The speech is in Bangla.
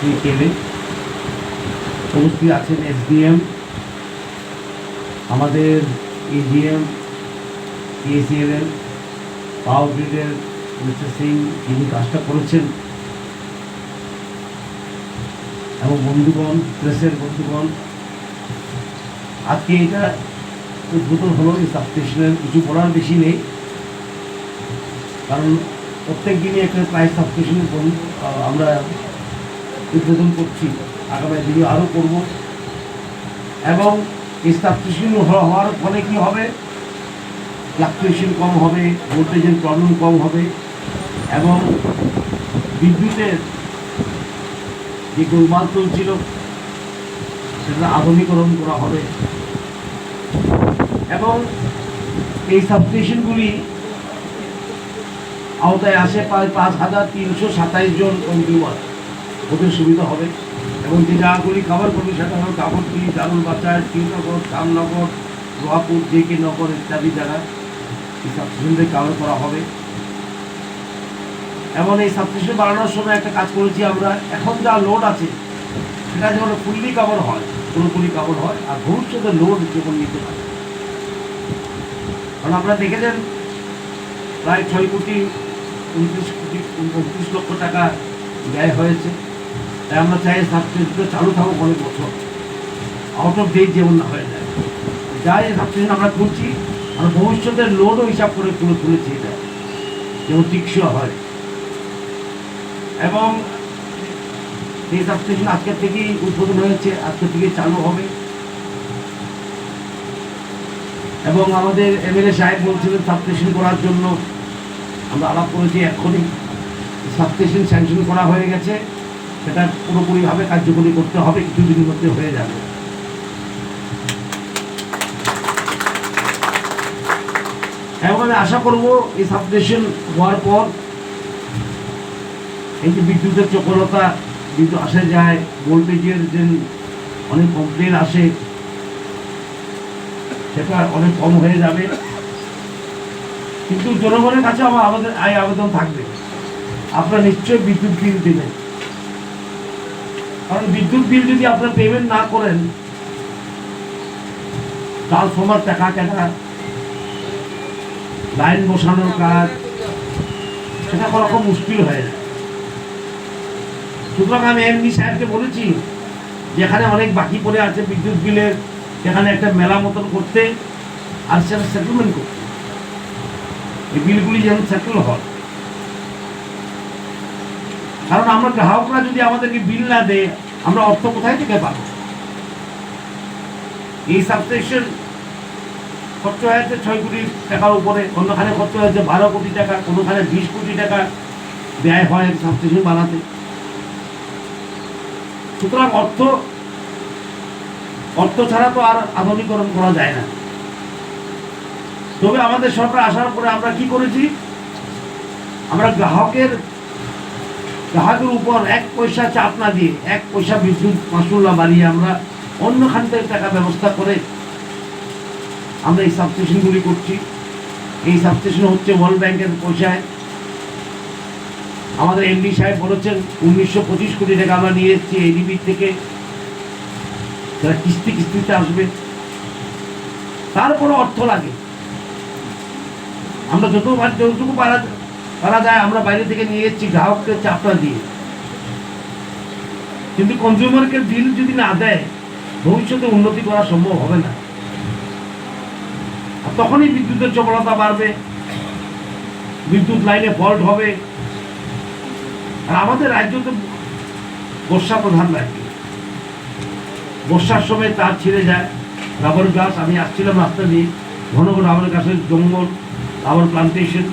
এই কেলে উপস্থিত আছেন এসডিএম, আমাদের এজিএম, এসিএলএল, পাওয়ার গ্রিডের মিস্টার সিং, যিনি কাজটা করেছেন, এবং বন্ধুগণ, প্রেসের বন্ধুগণ। আজকে এটা উদ্বোধন হলো এই সাবস্টেশনের। কিছু বলার বেশি নেই, কারণ প্রত্যেক দিনই একটা প্রায় সাবস্টেশন আমরা উদ্বোধন করছি, আগামী দিনে আরও করব। এবং এই সাবস্টেশন হওয়ার ফলে কী হবে, ফ্লাকচুয়েশন কম হবে, ভোল্টেজের প্রবলেম কম হবে, এবং বিদ্যুতের যে গোলমাল চলছিল সেটা আধুনিকরণ করা হবে। এবং এই সাবস্টেশনগুলি আওতায় আসে প্রায় 5,327 জন কনজিউমার, ওদের সুবিধা হবে। এবং যে জায়গাগুলি কভার করবে সেটা হলো কাপড়টি, দারুল বাজার, টিনগর, শ্যামনগর, লোহাপুর, জেকে নগর ইত্যাদি জায়গা এই সাবস্টেশনকে কভার করা হবে। এবং এই সাবস্টেশন বানানোর সময় একটা কাজ করেছি আমরা, এখন যা লোড আছে সেটা যেমন ফুললি কভার হয়, পুরোপুরি কভার হয়, আর ভবিষ্যতে লোড যেমন নিতে পারে। কারণ আপনারা দেখেছেন প্রায় 6,29 লক্ষ টাকা ব্যয় হয়েছে। তাই আমরা চাই সাবস্টেশনটা চালু থাকুক অনেক বছর, আউট অফ ডেট যেমন না হয়ে যায়। যাই সাবস্টেশন আমরা করছি, আমরা ভবিষ্যতের লোডও হিসাব করে তুলেছি, এটা যেমন টিকসই হয়। এবং এই সাবস্টেশন আজকের থেকেই উদ্বোধন হয়েছে, আজকের থেকে চালু হবে। এবং আমাদের এমএলএ সাহেব বলছিলেন সাবস্টেশন করার জন্য, আমরা আলাপ করেছি, এখনই সাবস্টেশন স্যাংশন করা হয়ে গেছে, সেটা পুরোপুরিভাবে কার্যকরী করতে হবে, কিছুদিনের মধ্যে হয়ে যাবে। এবং আমি আশা করব এই সাবস্টেশন হওয়ার পর এই যে বিদ্যুতের চক্রতা, বিদ্যুৎ আসে যায়, ভোল্টেজের যে অনেক কমপ্লেন আসে, সেটা অনেক কম হয়ে যাবে। কিন্তু জনগণের কাছে আমাদের আবেদন থাকবে, আপনারা নিশ্চয়ই বিদ্যুৎ বিল দেবেন। কারণ বিদ্যুৎ বিল যদি আপনারা পেমেন্ট না করেন, ট্রান্সফর্মার টাকা কেনা, লাইন বসানোর কাজ, সেটা করা খুব মুশকিল হয়ে যায়। সুতরাং আমি এমডি সাহেবকে বলেছি, যেখানে অনেক বাকি পড়ে আছে বিদ্যুৎ বিলের, সেখানে একটা মেলা মতন করতে, আর সেটা সেটেলমেন্ট করতে, এই বিলগুলি যেন সেটেল হয়। কারণ আমরা গ্রাহকরা যদি আমাদেরকে বিল না দেয়, আমরা অর্থ কোথায় থেকে পাবো? এই সাবস্টেশন খরচ হয়েছে 6 কোটি টাকার উপরে, অন্যখানে খরচ হয়েছে 12 কোটি টাকা, কোনোখানে 20 কোটি টাকা ব্যয় হয় সাবস্টেশন বানাতে। সুতরাং অর্থ ছাড়া তো আর আধুনিকরণ করা যায় না। তবে আমাদের সরকার আসার পরে আমরা কি করেছি, আমরা গ্রাহকের উপর 1 পয়সা চাপ না দিয়ে, 1 পয়সা বিদ্যুৎ মাশুল না বাড়িয়ে, আমরা অন্য খান থেকে টাকা ব্যবস্থা করে আমরা এই সাবস্টেশনগুলি করছি। এই সাবস্টেশন হচ্ছে ওয়ার্ল্ড ব্যাংকের পয়সায়। আমাদের এমডি সাহেব বলেছেন 1925 কোটি টাকা আমরা নিয়ে এসেছি এডিবি থেকে, যারা কিস্তিতে আসবে। তারপরে অর্থ লাগে, আমরা যতটুকু পারা যায় আমরা বাইরে থেকে নিয়ে এসেছি গ্রাহককে চাপটা দিয়ে। কিন্তু কনজিউমারকে বিল যদি না দেয়, ভবিষ্যতে উন্নতি করা সম্ভব হবে না। আর তখনই বিদ্যুতের চপলতা বাড়বে, বিদ্যুৎ লাইনে ফল্ট হবে। আর আমাদের রাজ্য তো বর্ষা প্রধান রাজ্য, বর্ষার সময় তার ছিঁড়ে যায়, রাবার গাছ। আমি আসছিলাম রাস্তা দিয়ে, ঘন ঘন রাবার গাছের জঙ্গল, রাবার প্লান্টেশন,